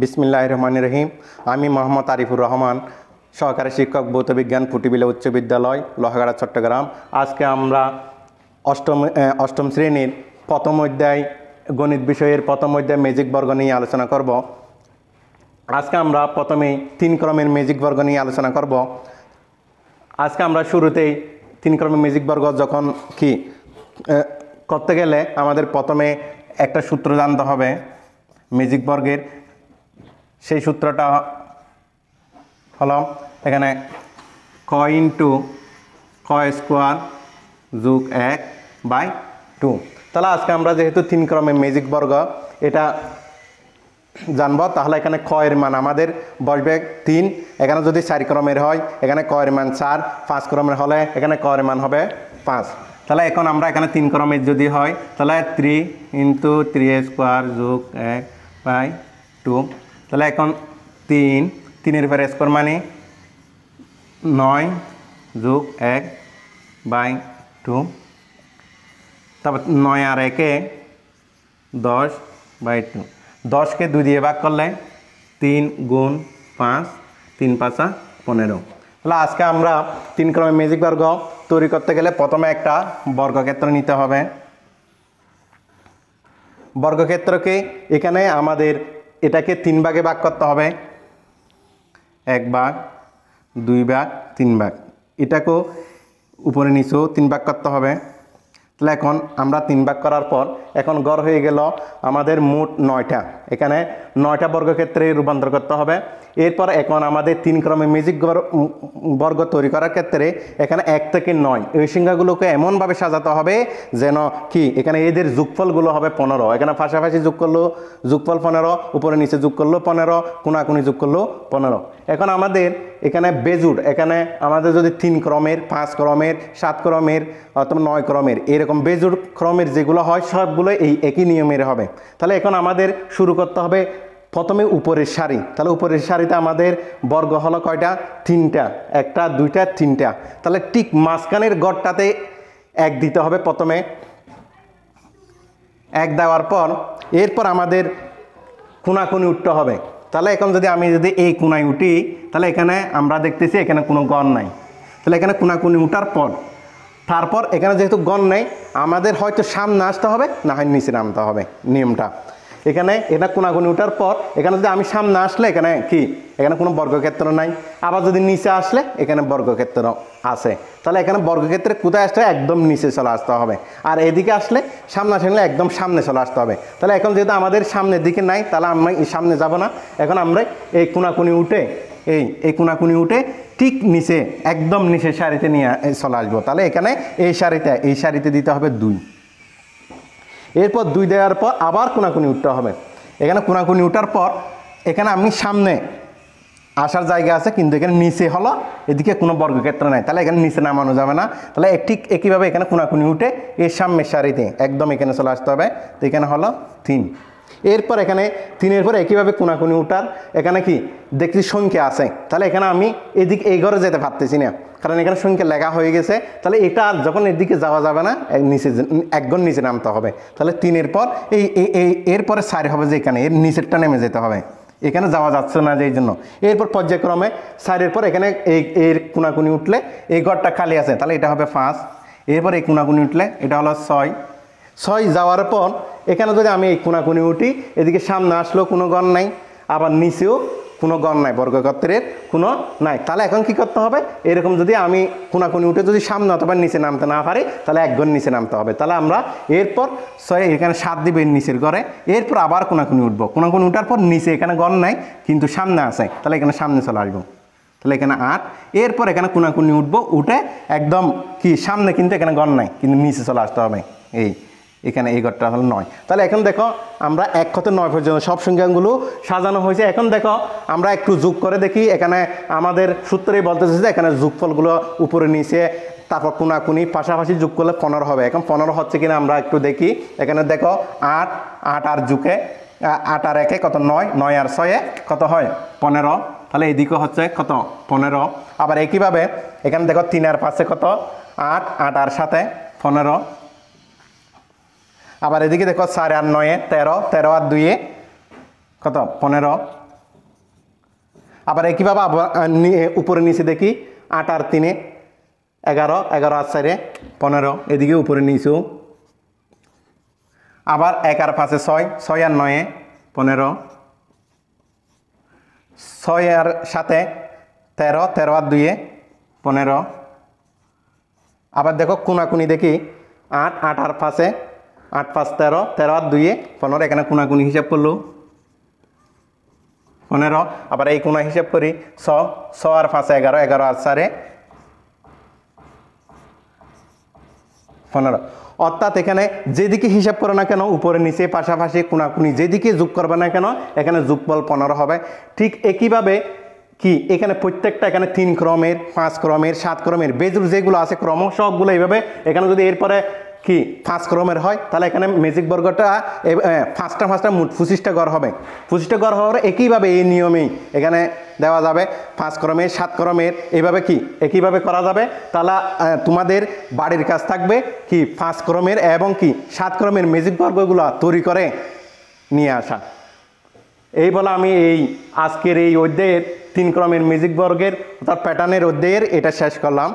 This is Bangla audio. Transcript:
বিসমিল্লাহির রহমানির রহিম। আমি মোহাম্মদ আরিফুর রহমান, সহকারী শিক্ষক ভৌতবিজ্ঞান পুটিবিলা উচ্চ বিদ্যালয়, লোহাগাড়া, চট্টগ্রাম। আজকে আমরা অষ্টম শ্রেণীর প্রথম অধ্যায় গণিত বিষয়ের প্রথম অধ্যায় ম্যাজিক বর্গ নিয়ে আলোচনা করব। আজকে আমরা প্রথমেই 3 ক্রমের ম্যাজিক বর্গ নিয়ে আলোচনা করব। আজকে আমরা শুরুতেই 3 ক্রমের ম্যাজিক বর্গ যখন করতে গেলে আমাদের প্রথমে একটা সূত্র জানতে হবে ম্যাজিক বর্গের। সেই সূত্রটা হলো এখানে ক ইন্টু ক স্কোয়ার যোগ 1/2। তাহলে আজকে আমরা যেহেতু 3 ক্রমের ম্যাজিক বর্গ এটা জানবো, তাহলে এখানে ক এর মান আমাদের বসবে 3। এখানে যদি 4 ক্রমের হয় এখানে ক এর মান 4, 5 ক্রমের হলে এখানে ক এর মান হবে 5। তাহলে এখন আমরা এখানে 3 ক্রমের যদি হয় তাহলে 3 ইন্টু 3 স্কোয়ার যোগ 1/2। তাহলে এখন 3 উপরে স্কোয়ার মানে 9 যোগ 1/2। তারপর 9 আর 1 10/2। 10কে 2 দিয়ে ভাগ করলে 3 গুণ 5, 3 5 15। তাহলে আজকে আমরা 3 ক্রমের ম্যাজিক বর্গ তৈরি করতে গেলে প্রথমে একটা বর্গক্ষেত্র নিতে হবে। বর্গক্ষেত্রকে এখানে আমাদের এটাকে 3 ভাগে ভাগ করতে হবে, 1 ভাগ, 2 ভাগ, 3 ভাগ। এটাকেও উপরে নিচেও 3 ভাগ করতে হবে। তাহলে এখন আমরা 3 ভাগ করার পর এখন গড় হয়ে গেল আমাদের মোট 9টা। এখানে 9টা বর্গক্ষেত্রে রূপান্তর করতে হবে। এরপর এখন আমাদের 3 ক্রমে ম্যাজিক বর্গ তৈরি করার ক্ষেত্রে এখানে 1 থেকে 9 এই সংখ্যাগুলোকে এমনভাবে সাজাতে হবে যেন এখানে এদের যোগফলগুলো হবে 15। এখানে পাশাপাশি যোগ করলেও যোগফল 15, উপরে নিচে যোগ করলেও 15, কোনাকুনি যোগ করলেও 15। এখন আমাদের এখানে বেজুড়, এখানে আমাদের যদি 3 ক্রমের, 5 ক্রমের, 7 ক্রমের অথবা 9 ক্রমের এরকম বেজুড় ক্রমের যেগুলো হয় সবগুলো এই একই নিয়মের হবে। তাহলে এখন আমাদের শুরু করতে হবে প্রথমে উপরের সারি। তাহলে উপরের সারিতে আমাদের বর্গ হলো কয়টা? 3টা, 1টা 2টা 3টা। তাহলে ঠিক মাঝখানের গড়টাতে 1 দিতে হবে। প্রথমে 1 দেওয়ার পর এরপর আমাদের কোনাকুনি উঠতে হবে। তাহলে এখন আমি যদি এই কোনায় উঠি তাহলে এখানে আমরা দেখতেছি এখানে কোনো গড় নাই। তাহলে এখানে কোনাকুনি উঠার পর তারপর এখানে যেহেতু গড় নেই আমাদের হয়তো সামনে আসতে হবে, না হয় নিচে নামতে হবে। নিয়মটা এখানে এটা কোনাকুনি উঠার পর এখানে যদি আমি সামনে আসলে এখানে এখানে কোনো বর্গক্ষেত্র নাই। আবার যদি নিচে আসলে এখানে বর্গক্ষেত্র আছে। তাহলে এখানে বর্গক্ষেত্রে কোথায় আসতে হবে? একদম নিচে চলে আসতে হবে। আর এদিকে আসলে সামনে আসলে একদম সামনে চলে আসতে হবে। তাহলে এখন যেহেতু আমাদের সামনের দিকে নাই তাহলে আমরা এই সামনে যাব না। এখন আমরা এই কোনাকুনি উঠে এই কোনাকুনি উঠে ঠিক নিচে একদম নিচের সারিতে নিয়ে চলে আসবো। তাহলে এখানে এই সারিতে দিতে হবে 2। এরপর 2 দেওয়ার পর আবার কোনাকুনি উঠতে হবে। এখানে কোনাকুনি উঠার পর এখানে আমি সামনে আসার জায়গা আছে, কিন্তু এখানে নিচে হলো এদিকে কোনো বর্গক্ষেত্র নাই। তাহলে এখানে নিচে নামানো যাবে না। তাহলে ঠিক একইভাবে এখানে কোনাকুনি উঠে এই সামনের সারিতে একদম এখানে চলে আসতে হবে। তো এখানে হলো 3। এরপর এখানে 3-এর পর একইভাবে কোনাকুনি উঠার এখানে দেখছি সংখ্যা আছে। তাহলে এখানে আমি এদিকে এই ঘরে যেতে পারতেছি না, কারণ এখানে সংখ্যা লেখা হয়ে গেছে। তাহলে এটা যখন এদিকে যাওয়া যাবে না, নিচে একদম নিচে নামতে হবে। তাহলে 3-এর পর এরপরে 4 হবে, যে এখানে এর নিচেরটা নেমে যেতে হবে। এখানে যাওয়া যাচ্ছে না যে এই জন্য। এরপর পর্যায়ক্রমে 4-এর পর এখানে এর কোনাকুনি উঠলে এই ঘরটা খালি আছে, তাহলে এটা হবে 5। এরপর এই কোনাকুনি উঠলে এটা হলো 6 যাওয়ার পর এখানে যদি আমি এই কোনাকুনি উঠি এদিকে সামনে আসলেও কোনো গড় নাই, আবার নিচেও কোনো গড় নাই, বর্গক্ষেত্রের কোনো নাই। তাহলে এখন কি করতে হবে? এরকম যদি আমি কোনাকুনি উঠে যদি সামনে অথবা নিচে নামতে না পারি তাহলে 1 ঘর নিচে নামতে হবে। তাহলে আমরা এরপর 6 এখানে 7 দিবে নিচের ঘরে। এরপর আবার কোনাকুনি উঠবো। কোনাকুনি উঠার পর নিচে এখানে গড় নাই কিন্তু সামনে আছে, তাহলে এখানে সামনে চলে আসবো। তাহলে এখানে 8। এরপর এখানে কোনাকুনি উঠবো, উঠে একদম সামনে কিন্তু এখানে গড় নাই কিন্তু নিচে চলে আসতে হবে। এখানে এই ঘরটা হলো 9। তাহলে এখন দেখো আমরা 1 থেকে 9 পর্যন্ত সব সংখ্যাগুলো সাজানো হয়েছে। এখন দেখো আমরা একটু যোগ করে দেখি। এখানে আমাদের সূত্রেই বলতেছে যে এখানে যোগফলগুলো উপরে নিচে তারপর কোনাকুনি পাশাপাশি যোগ করলে 15 হবে। এখন 15 হচ্ছে কিনা আমরা একটু দেখি। এখানে দেখো 8 আর যুগে 8 আর 1 কত? 9, 9 আর 6 কত হয়? 15। তাহলে এদিকে হচ্ছে কত? 15। আবার একইভাবে এখানে দেখো 3 আর 5 কত? 8, 8 আর 7 15। আবার এদিকে দেখো 4 আর 9 13, 13 আর 2 কত? 15। আবার একইভাবে আবার উপরে নিচে দেখি 8 আর 3 11, 11 আর 4 15, এদিকে উপরে নিচেও আবার 1 আর 5 6, 6 আর 9 15, 6 আর 7 13, 13 আর 2 15, আবার দেখো কোনাকুনি দেখি 8, 8 আর 5 8 5 13, 13 আর 2 15, এখানে কোনাকুনি হিসাব করলো 15, আবার এই কোনা হিসাব করি 6, 6 আর 5 11, 11 আর 4 15, অর্থাৎ এখানে যেদিকে হিসাব করো না কেন উপরে নিচে পাশাপাশি কোনাকুনি যেদিকে যোগ করবে না কেন এখানে যোগফল 15 হবে। ঠিক একইভাবে কি এখানে প্রত্যেকটা এখানে 3 ক্রমের 5 ক্রমের 7 ক্রমের বেজুর যেগুলো আছে ক্রম সবগুলো এইভাবে এখানে যদি এরপরে কি 5 ক্রমের হয় তাহলে এখানে ম্যাজিক বর্গটা 5টা মোট 25টা ঘর হবে। 25টা ঘর হওয়ার একইভাবে এই নিয়মেই এখানে দেওয়া যাবে 5 ক্রমের 7 ক্রমের এইভাবে কি একইভাবে করা যাবে। তাহলে তোমাদের বাড়ির কাজ থাকবে কি 5 ক্রমের এবং কি 7 ক্রমের ম্যাজিক বর্গগুলো তৈরি করে নিয়ে আসা। এই বলে আমি এই আজকের এই অধ্যায়ের 3 ক্রমের ম্যাজিক বর্গের অর্থাৎ প্যাটার্নের অধ্যায়ের এটা শেষ করলাম।